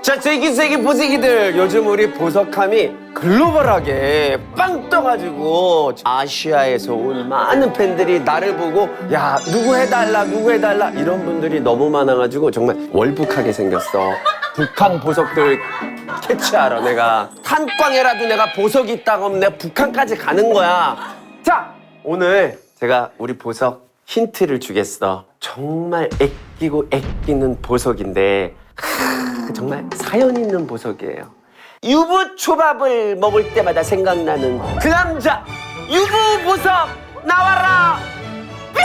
자, 세기 보세기들, 요즘 우리 보석함이 글로벌하게 빵 떠가지고 아시아에서 온 많은 팬들이 나를 보고 야, 누구 해달라 이런 분들이 너무 많아가지고 정말 월북하게 생겼어. 북한 보석들 캐치하러 내가 탄광에라도 내가 보석이 있다고 하면 내가 북한까지 가는 거야. 자, 오늘 제가 우리 보석 힌트를 주겠어. 정말 애끼는 보석인데 정말 사연 있는 보석이에요. 유부초밥을 먹을 때마다 생각나는 그 남자, 유부보석 나와라 뿅!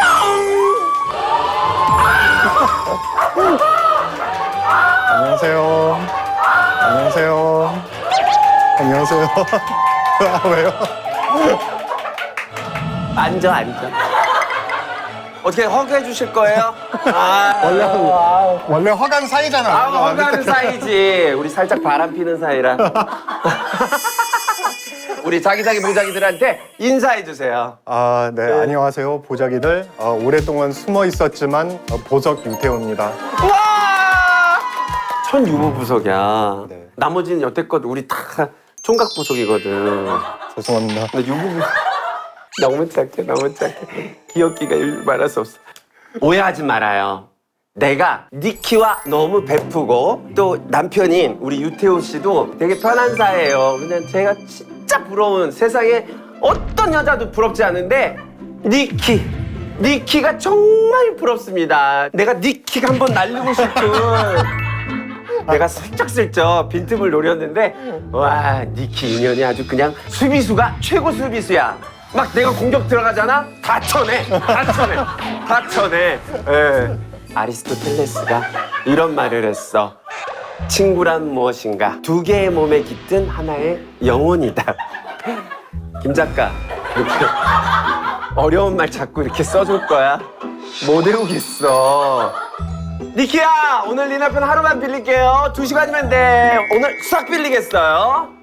안녕하세요. 안녕하세요. 안녕하세요. 아, 왜요? 앉아. 어떻게 허가해 주실 거예요? 원래 화간 사이잖아. 허가는 사이지. 우리 살짝 바람 피는 사이라. 우리 자기자기 보자기들한테 인사해 주세요. 아, 네. 안녕하세요. 보자기들. 오랫동안 숨어 있었지만 보석 유태호입니다. 와! 천 유부보석이야. 네. 나머지는 여태껏 우리 다 총각보석이거든. 죄송합니다. 근데 유부보석 너무 착해. 귀엽기가 말할 수 없어. 오해하지 말아요. 내가 니키와 너무 베프고 또 남편인 우리 유태호 씨도 되게 편한 사이예요. 그냥 제가 진짜 부러운, 세상에 어떤 여자도 부럽지 않은데 니키가 정말 부럽습니다. 내가 니키가 한번 날리고 싶은 내가 슬쩍슬쩍 빈틈을 노렸는데 와, 니키 인연이 아주 그냥 수비수가 최고 수비수야. 막 내가 공격 들어가잖아? 다 쳐내. 예. 아리스토텔레스가 이런 말을 했어. 친구란 무엇인가? 두 개의 몸에 깃든 하나의 영혼이다. 김 작가, 이렇게 어려운 말 자꾸 이렇게 써줄 거야? 못 외우겠어. 니키야, 오늘 네 남편 하루만 빌릴게요. 2시간이면 돼. 오늘 싹 빌리겠어요.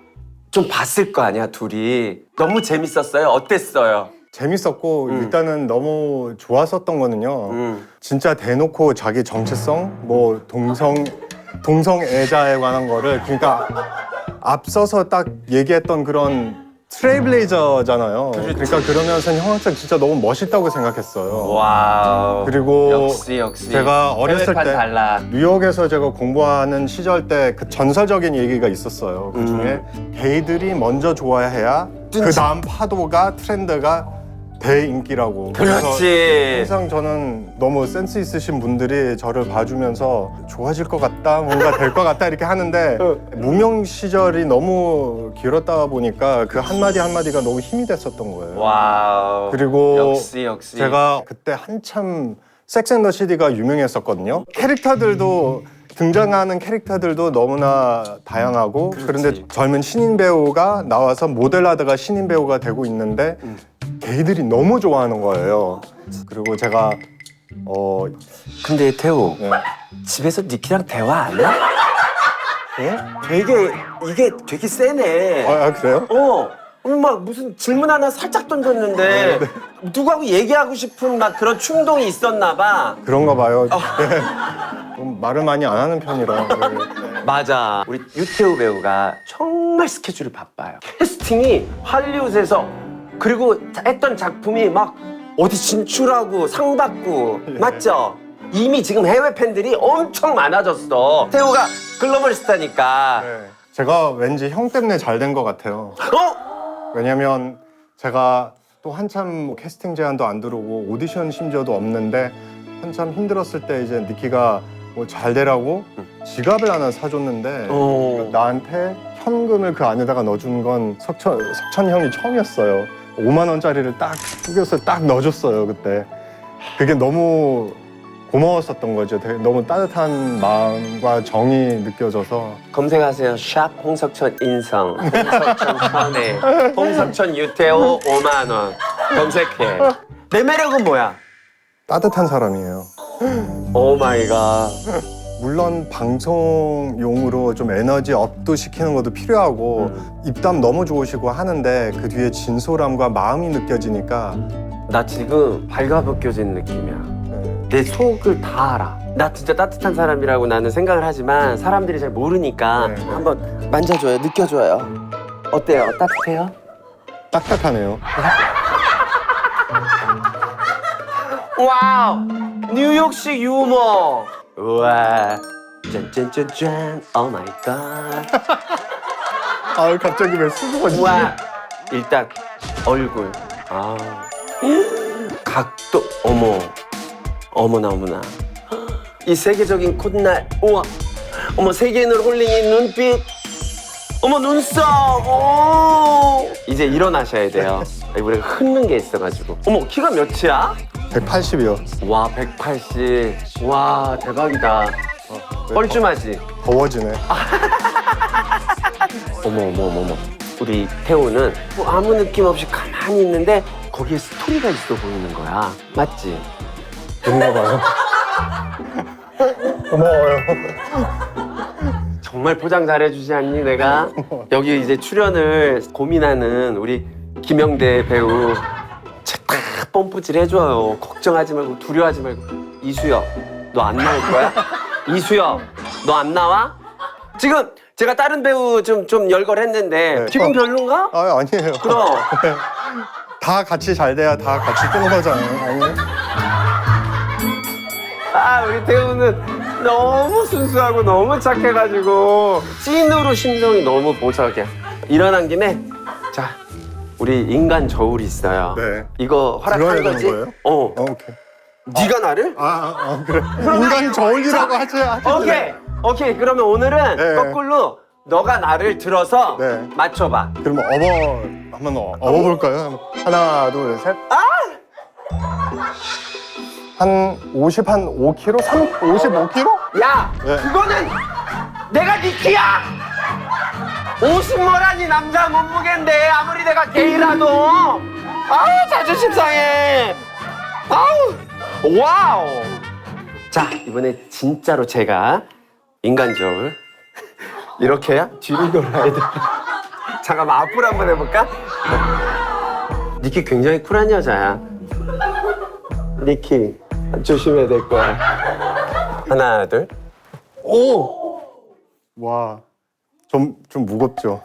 좀 봤을 거 아니야, 둘이. 너무 재밌었어요? 어땠어요? 재밌었고 일단은 너무 좋았었던 거는요. 진짜 대놓고 자기 정체성, 뭐 동성애자에 관한 거를 그러니까 앞서서 딱 얘기했던 그런 트레이블레이저잖아요. 그러니까 그러면서 형한테 진짜 너무 멋있다고 생각했어요. 와우. 그리고 역시. 제가 어렸을 해외판 때 달라. 뉴욕에서 제가 공부하는 시절 때 그 전설적인 얘기가 있었어요. 그 중에 게이들이 먼저 좋아해야 그 다음 파도가 트렌드가 대인기라고. 그렇지. 항상 저는 너무 센스 있으신 분들이 저를 봐주면서 좋아질 것 같다, 뭔가 될 것 같다 이렇게 하는데 무명 시절이 너무 길었다 보니까 그 한마디 한마디가 너무 힘이 됐었던 거예요. 와우. 그리고 역시. 제가 그때 한참 섹스 앤 더 시티가 유명했었거든요. 캐릭터들도 등장하는 캐릭터들도 너무나 다양하고 그런데 젊은 신인 배우가 나와서 모델하다가 신인 배우가 되고 있는데 게이들이 너무 좋아하는 거예요. 그리고 제가 근데 태호, 네. 집에서 니키랑 대화 안 해? 예? 이게 되게 세네. 그래요? 오늘 막 무슨 질문 하나 살짝 던졌는데 누구하고 얘기하고 싶은 막 그런 충동이 있었나 봐. 그런가 봐요. 네. 좀 말을 많이 안 하는 편이라. 네. 맞아. 우리 유태우 배우가 정말 스케줄이 바빠요. 캐스팅이 할리우드에서 그리고 했던 작품이 막 어디 진출하고 상 받고 맞죠? 이미 지금 해외 팬들이 엄청 많아졌어. 태우가 글로벌 스타니까. 네. 제가 왠지 형 때문에 잘 된 것 같아요. 왜냐면 제가 또 한참 캐스팅 제안도 안 들어오고 오디션 심지어도 없는데 한참 힘들었을 때 이제 니키가 뭐 잘 되라고 지갑을 하나 사줬는데 나한테 현금을 그 안에다가 넣어준 건 석천 형이 처음이었어요. 5만 원짜리를 딱 구겨서 딱 넣어줬어요 그때. 그게 너무 고마웠었던 거죠. 되게 너무 따뜻한 마음과 정이 느껴져서. 검색하세요. 샵 홍석천 인성, 홍석천 선혜, 홍석천 유태호 5만 원 검색해. 내 매력은 뭐야? 따뜻한 사람이에요. 오 마이 갓. 물론 방송용으로 좀 에너지 업도 시키는 것도 필요하고 입담 너무 좋으시고 하는데 그 뒤에 진솔함과 마음이 느껴지니까 나 지금 발가벗겨진 느낌이야. 내 속을 다 알아. 나 진짜 따뜻한 사람이라고 나는 생각을 하지만 사람들이 잘 모르니까 네. 한번 만져줘요, 느껴줘요. 어때요? 따뜻해요? 딱딱하네요. 와우! 뉴욕식 유머! 우와! 짠짠짠짠! 오 마이 갓! 아 갑자기 왜 수줍어지지? 우와! 일단 얼굴. 아. 각도. 어머. 어머나 어머나. 이 세계적인 콧날. 우와. 어머 세계인을 홀린 이 눈빛. 어머 눈썹. 오. 이제 일어나셔야 돼요. 우리가 흐는 게 있어가지고. 어머 키가 몇이야? 180이요. 와 180. 와 대박이다. 뻘쭘하지? 더워지네. 어머 어머 어머 어머. 우리 태호는 뭐 아무 느낌 없이 가만히 있는데 거기에 스토리가 있어 보이는 거야. 맞지? 그런가 봐요. 고마워요. 정말 포장 잘해주지 않니 내가? 여기 이제 출연을 고민하는 우리 김영대 배우 착 펌프질 해줘요. 걱정하지 말고 두려워하지 말고. 이수혁 너 안 나올 거야? 이수혁 너 안 나와? 지금 제가 다른 배우 좀 열거했는데 네. 기분 별론가? 아 아니에요. 그럼 다 같이 잘 돼야 다 같이 뜨는 거잖아요. 아니에요? 아 우리 태우는 너무 순수하고 너무 착해가지고 찐으로 심정이 너무 보석이야. 일어난 김에 자 우리 인간 저울이 있어요. 네. 이거 들어야 허락한 되는 거지? 거예요? 오케이. 네가 나를? 그래. 인간 저울이라고 하지. 오케이. 그러면 오늘은 네. 거꾸로 너가 나를 들어서 네. 맞춰봐. 그러면 한번 업어볼까요? 하나, 둘, 셋. 한 5kg? 55kg? 야, 네. 그거는 내가 니키야. 50모라니 남자 몸무게인데 아무리 내가 게이라도 아우 자존심 상해. 아우 와우. 자 이번에 진짜로 제가 인간 저울 이렇게야? 뒤로 돌아야 돼. 잠깐만 앞으로 한번 해볼까? 니키 굉장히 쿨한 여자야. 니키 조심해야 될 거야. 하나 둘. 오. 와, 좀 무겁죠?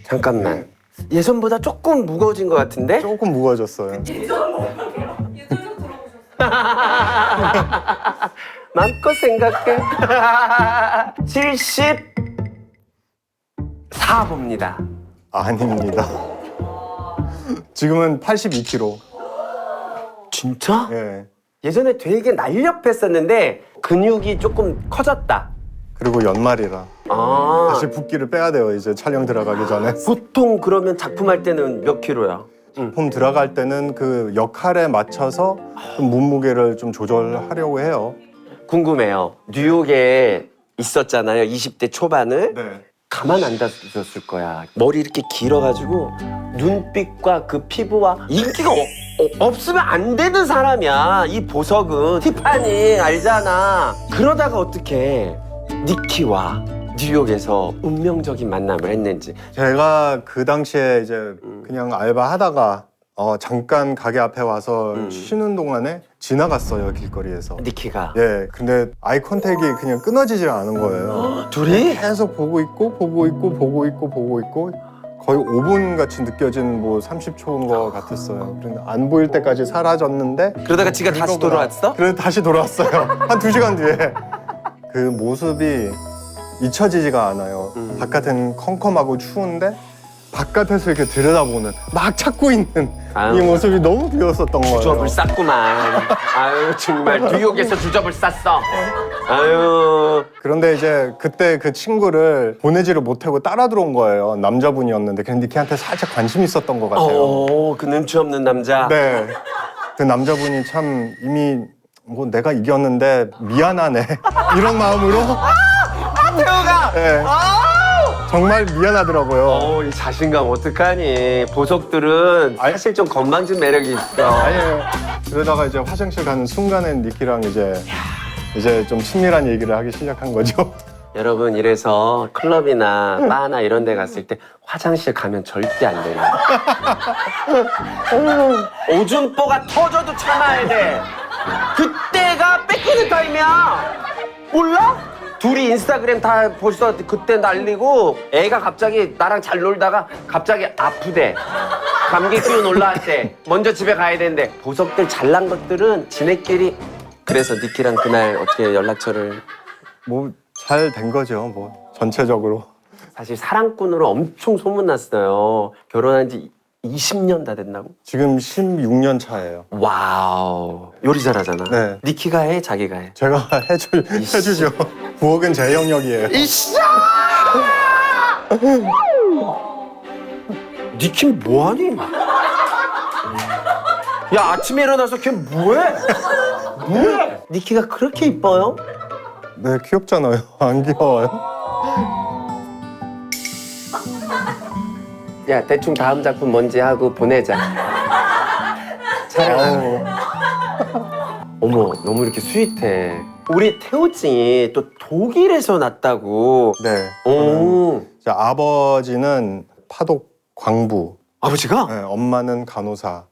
잠깐만. 예전보다 조금 무거워진 것 같은데? 조금 무거워졌어요. 마음껏 생각해. 74봅니다. 아닙니다. 지금은 82kg. 진짜? 예. 예전에 되게 날렵했었는데 근육이 조금 커졌다. 그리고 연말이라 아. 다시 붓기를 빼야 돼요. 이제 촬영 들어가기 전에. 보통 그러면 작품 할 때는 몇 킬로야? 작품 들어갈 때는 그 역할에 맞춰서 좀 몸무게를 좀 조절하려고 해요. 궁금해요. 뉴욕에 있었잖아요. 20대 초반을. 네. 가만 안 뒀을 거야. 머리 이렇게 길어가지고 눈빛과 그 피부와 인기가 없으면 안 되는 사람이야. 이 보석은 티파니 알잖아. 그러다가 어떻게 니키와 뉴욕에서 운명적인 만남을 했는지. 제가 그 당시에 이제 그냥 알바하다가 잠깐 가게 앞에 와서 쉬는 동안에 지나갔어요, 길거리에서. 니키가 예, 근데 아이 컨택이 그냥 끊어지질 않은 거예요. 둘이? 계속 보고 있고 거의 5분 같이 느껴진 뭐 30초인 거 같았어요. 그런데 안 보일 때까지 사라졌는데 그러다가 지가 다시 돌아왔어? 그래 다시 돌아왔어요. 한 2시간 뒤에. 그 모습이 잊혀지지가 않아요. 바깥은 컴컴하고 추운데 바깥에서 이렇게 들여다보는 막 찾고 있는 아유. 이 모습이 너무 귀여웠었던 거예요. 주접을 쌌구만. 아유 정말 뉴욕에서 주접을 쌌어. 아유. 그런데 이제 그때 그 친구를 보내지를 못하고 따라 들어온 거예요. 남자분이었는데 그냥 니키한테 살짝 관심이 있었던 것 같아요. 그 눈치 없는 남자. 네. 그 남자분이 참 이미 뭐 내가 이겼는데 미안하네 이런 마음으로 태호가. 네, 정말 미안하더라고요. 이 자신감 어떡하니. 보석들은 사실 좀 건방진 매력이 있어. 아니에요. 그러다가 이제 화장실 가는 순간에 니키랑 이제 좀 친밀한 얘기를 하기 시작한 거죠. 여러분 이래서 클럽이나 바나 이런 데 갔을 때 화장실 가면 절대 안 돼요. 오줌보가 터져도 참아야 돼. 그때가 뺏기는 타임이야. 몰라? 둘이 인스타그램 다 벌써 그때 날리고 애가 갑자기 나랑 잘 놀다가 갑자기 아프대. 감기 기운 올라왔대. 먼저 집에 가야 되는데 보석들 잘난 것들은 지네끼리. 그래서 니키랑 그날 어떻게 연락처를. 뭐 잘 된 거죠. 뭐 전체적으로. 사실 사랑꾼으로 엄청 소문났어요. 결혼한 지 20년 다 됐나고? 지금 16년 차예요. 와우. 요리 잘하잖아. 네. 니키가 해, 자기가 해. 제가 해주죠. 부엌은 제 영역이에요. 이씨! 니키 뭐하니? 야, 아침에 일어나서 걔 뭐해? 뭐해? 니키가 그렇게 이뻐요? 네, 귀엽잖아요. 안 귀여워요? 야, 대충 다음 작품 뭔지 하고 보내자. 촬영. 어머, 너무 이렇게 스윗해. 우리 태호증이 또 독일에서 났다고. 네. 오. 제 아버지는 파독 광부, 아버지가? 네, 엄마는 간호사.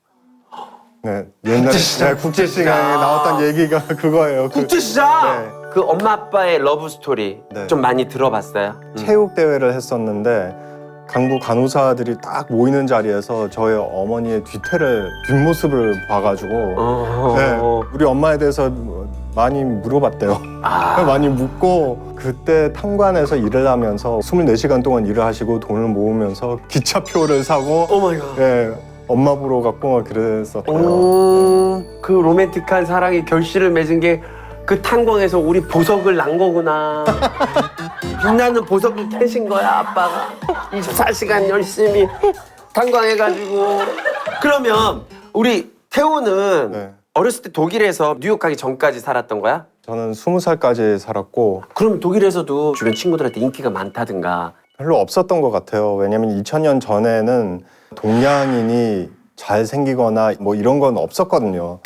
네, 옛날에 국제 시간에 나왔던 얘기가 그거예요. 국제시장! 네. 그 엄마 아빠의 러브 스토리 네. 좀 많이 들어봤어요? 체육 대회를 했었는데 강부 간호사들이 딱 모이는 자리에서 저의 어머니의 뒷모습을 봐가지고 네, 우리 엄마에 대해서 많이 물어봤대요. 아. 많이 묻고 그때 탕관에서 일을 하면서 24시간 동안 일을 하시고 돈을 모으면서 기차표를 사고 오마이갓. 네, 엄마 보러 갔고 막 그랬었대요. 그 로맨틱한 사랑이 결실을 맺은 게 그 탄광에서 우리 보석을 난 거구나. 빛나는 보석을 캐신 거야, 아빠가. 24시간 열심히 탄광해가지고. 그러면 우리 태호는 네. 어렸을 때 독일에서 뉴욕 가기 전까지 살았던 거야? 저는 20살까지 살았고 그럼 독일에서도 주변 친구들한테 인기가 많다든가. 별로 없었던 것 같아요. 왜냐면 2000년 전에는 동양인이 잘생기거나 뭐 이런 건 없었거든요.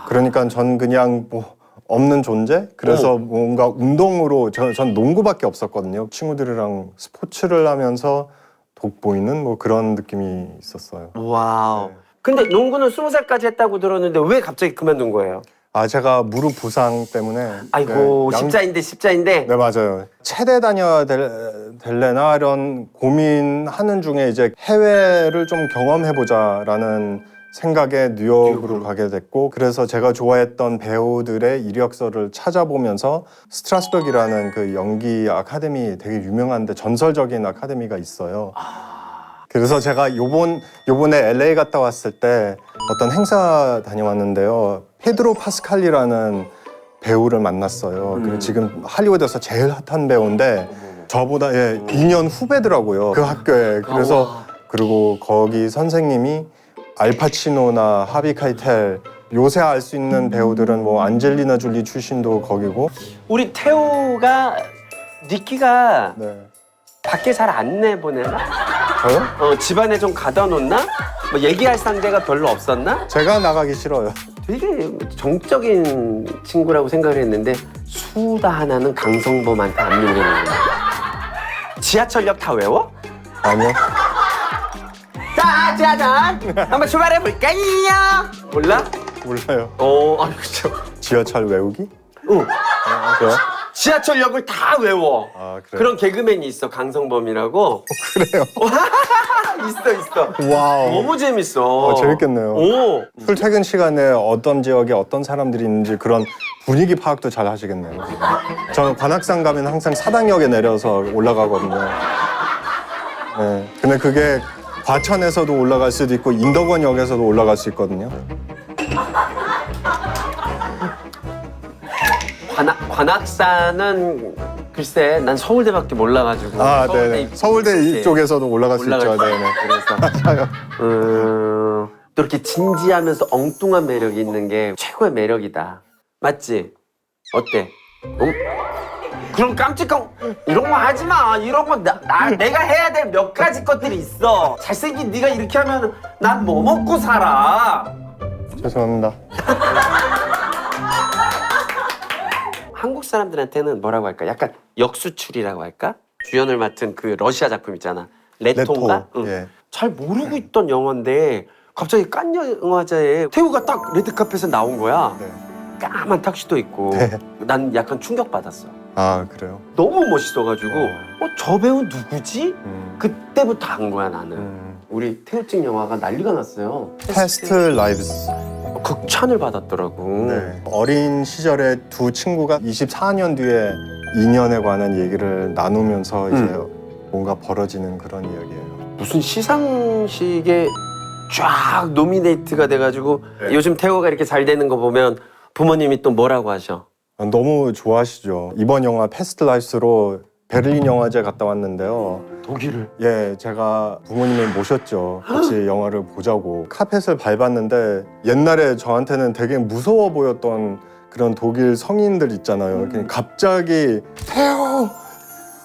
그러니까 전 그냥 뭐 없는 존재? 그래서 뭔가 운동으로 전 농구밖에 없었거든요. 친구들이랑 스포츠를 하면서 돋보이는 뭐 그런 느낌이 있었어요. 와우. 네. 근데 농구는 20살까지 했다고 들었는데 왜 갑자기 그만둔 거예요? 아, 제가 무릎 부상 때문에 아이고, 네, 십자인데. 네, 맞아요. 체대 다녀야 될래나 이런 고민하는 중에 이제 해외를 좀 경험해보자라는 생각에 뉴욕으로 가게 됐고, 그래서 제가 좋아했던 배우들의 이력서를 찾아보면서 스트라스버그라는 그 연기 아카데미, 되게 유명한데 전설적인 아카데미가 있어요. 그래서 제가 요번에 LA 갔다 왔을 때 어떤 행사 다녀왔는데요. 페드로 파스칼리라는 배우를 만났어요. 그리고 지금 할리우드에서 제일 핫한 배우인데 저보다 2년 후배더라고요. 그 학교에. 그래서 그리고 거기 선생님이 알파치노나 하비 카이텔, 요새 알 수 있는 배우들은 뭐 안젤리나 졸리 출신도 거기고. 우리 태호가 니키가 네. 밖에 잘 안 내보내나? 저요? 집안에 좀 가다 놓나? 뭐 얘기할 상대가 별로 없었나? 제가 나가기 싫어요. 되게 정적인 친구라고 생각을 했는데 수다 하나는 강성범한테 안 밀리는 거야. 지하철역 다 외워? 아니요. 자, 짜잔! 한번 출발해볼까요? 몰라? 몰라요. 그쵸. 지하철 외우기? 응. 저요? 지하철역을 다 외워. 아, 그래요? 그런 개그맨이 있어, 강성범이라고. 그래요? 있어. 와우. 너무 재밌어. 재밌겠네요. 오. 출퇴근 시간에 어떤 지역에 어떤 사람들이 있는지 그런 분위기 파악도 잘 하시겠네요. 저는 관악산 가면 항상 사당역에 내려서 올라가거든요. 네. 근데 그게 과천에서도 올라갈 수도 있고 인덕원역에서도 올라갈 수 있거든요. 관악산은 글쎄 난 서울대밖에 몰라가지고. 아, 네. 서울대 이쪽에서도 올라갈 수 있죠. 네. 그래서 맞아요. 또 이렇게 진지하면서 엉뚱한 매력이 있는 게 최고의 매력이다. 맞지? 어때? 그럼 깜찍한 이런 거 하지 마. 이런 거 내가 해야 될 몇 가지 것들이 있어. 잘생긴 네가 이렇게 하면 난 뭐 먹고 살아? 죄송합니다. 한국 사람들한테는 뭐라고 할까? 약간 역수출이라고 할까? 주연을 맡은 그 러시아 작품 있잖아. 레토인가? 레토. 예. 잘 모르고 있던 영화인데 갑자기 칸 영화제에 태우가 딱 레드카펫에 나온 거야. 네. 까만 탁시도 있고. 네. 난 약간 충격받았어. 아 그래요? 너무 멋있어가지고 저 배우 누구지? 음. 그때부터 안 거야 나는. 우리 태우 찍 영화가 난리가 났어요. 패스트 라이브스. 극찬을 받았더라고. 네. 어린 시절에 두 친구가 24년 뒤에 인연에 관한 얘기를 나누면서 이제 뭔가 벌어지는 그런 이야기예요. 무슨 시상식에 쫙 노미네이트가 돼가지고 네. 요즘 태호가 이렇게 잘 되는 거 보면 부모님이 또 뭐라고 하셔? 너무 좋아하시죠. 이번 영화 패스트 라이브스로 베를린 영화제 갔다 왔는데요. 독일을. 예, 제가 부모님을 모셨죠. 같이 영화를 보자고. 카펫을 밟았는데 옛날에 저한테는 되게 무서워 보였던 그런 독일 성인들 있잖아요. 그냥 갑자기 태호!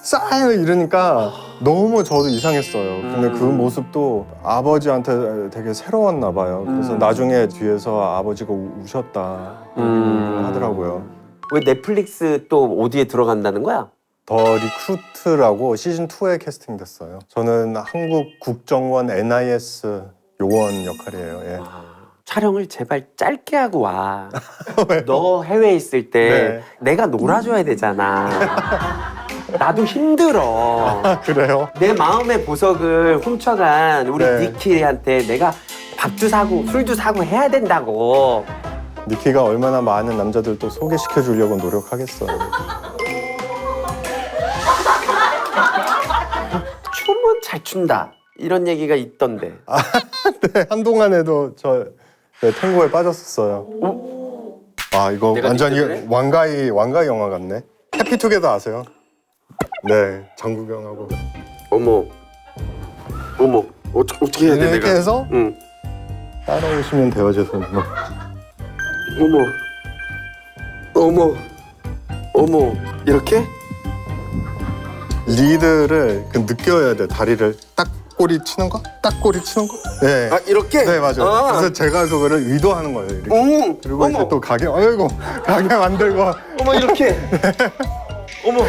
싸요! 이러니까 너무 저도 이상했어요. 근데 그 모습도 아버지한테 되게 새로웠나 봐요. 그래서 나중에 뒤에서 아버지가 우셨다 하더라고요. 왜 넷플릭스 또 OD에 들어간다는 거야? 더 리크루트라고 시즌2에 캐스팅됐어요. 저는 한국 국정원 NIS 요원 역할이에요. 예. 촬영을 제발 짧게 하고 와. 너 해외에 있을 때 네. 내가 놀아줘야 되잖아. 나도 힘들어. 그래요? 내 마음의 보석을 훔쳐간 우리 네. 니키한테 내가 밥도 사고 술도 사고 해야 된다고. 니키가 얼마나 많은 남자들도 소개시켜 주려고 노력하겠어요. 춤은 잘 춘다. 이런 얘기가 있던데. 네, 한동안에도 저 탱고에 빠졌었어요. 아, 이거 내가 완전히 니키를 해? 왕가이 영화 같네. 해피투게더 아세요? 네, 장국영하고. 어머. 어떻게 해야 돼 이렇게 내가? 해서 응. 따라오시면 돼요, 제 손으로. 어머. 이렇게? 리드를 느껴야 돼. 다리를 딱 꼬리 치는 거? 딱 꼬리 치는 거? 네. 아 이렇게? 네, 맞아요. 아. 그래서 제가 그거를 의도하는 거예요. 이렇게. 그리고 이제 또 가게, 아이고, 가게 만들고. 어머 이렇게. 어머.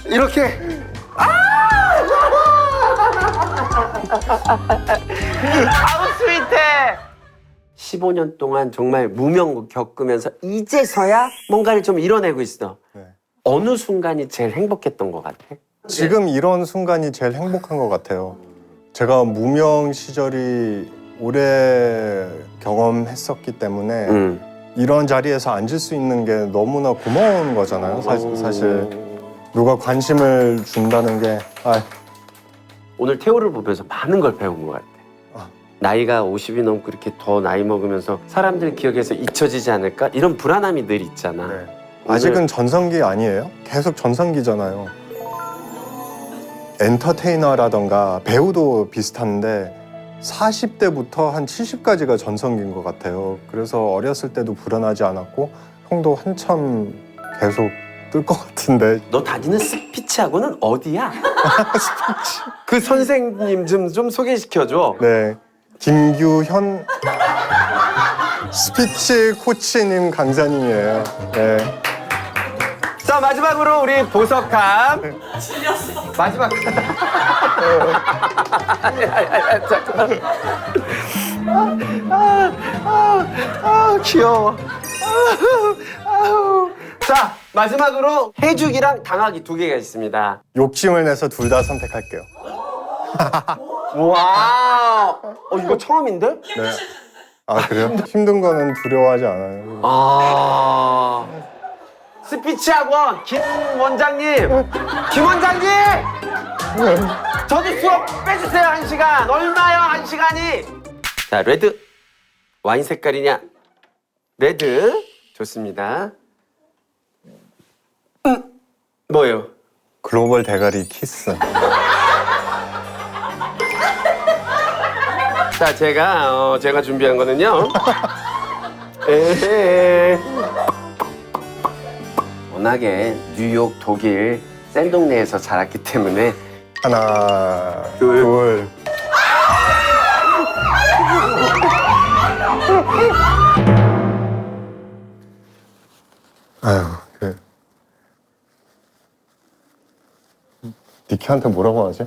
이렇게. 아우 스윗해. 15년 동안 정말 무명 겪으면서 이제서야 뭔가를 좀 이뤄내고 있어. 네. 어느 순간이 제일 행복했던 것 같아? 지금 이런 순간이 제일 행복한 것 같아요. 제가 무명 시절이 오래 경험했었기 때문에 이런 자리에서 앉을 수 있는 게 너무나 고마운 거잖아요. 사실 누가 관심을 준다는 게 오늘 태호를 보면서 많은 걸 배운 것 같아. 아. 나이가 50이 넘고 이렇게 더 나이 먹으면서 사람들 기억에서 잊혀지지 않을까? 이런 불안함이 늘 있잖아. 네. 아직은 전성기 아니에요? 계속 전성기잖아요. 엔터테이너라던가 배우도 비슷한데 40대부터 한 70까지가 전성기인 것 같아요. 그래서 어렸을 때도 불안하지 않았고 형도 한참 계속 뜰 것 같은데. 너 다니는 스피치하고는 어디야? 그 선생님 좀 소개시켜줘. 네, 김규현 스피치 코치님 강사님이에요. 네. 자 마지막으로 우리 보석함. 마지막. 귀여워. 자 마지막으로 해주기랑 당하기 두 개가 있습니다. 욕심을 내서 둘 다 선택할게요. 와, 이거 처음인데? 네. 아 그래요? 힘든 거는 두려워하지 않아요. 아, 스피치 학원 김 원장님, 저도 수업 빼주세요 1시간. 얼마요 1시간이? 자, 레드 와인 색깔이냐? 레드 좋습니다. 뭐예요? 글로벌 대가리 키스. 자, 제가 준비한 거는요. 에헤. 워낙에 뉴욕, 독일, 센 동네에서 자랐기 때문에 하나, 둘. 둘. 아유, 니키한테 뭐라고 하지?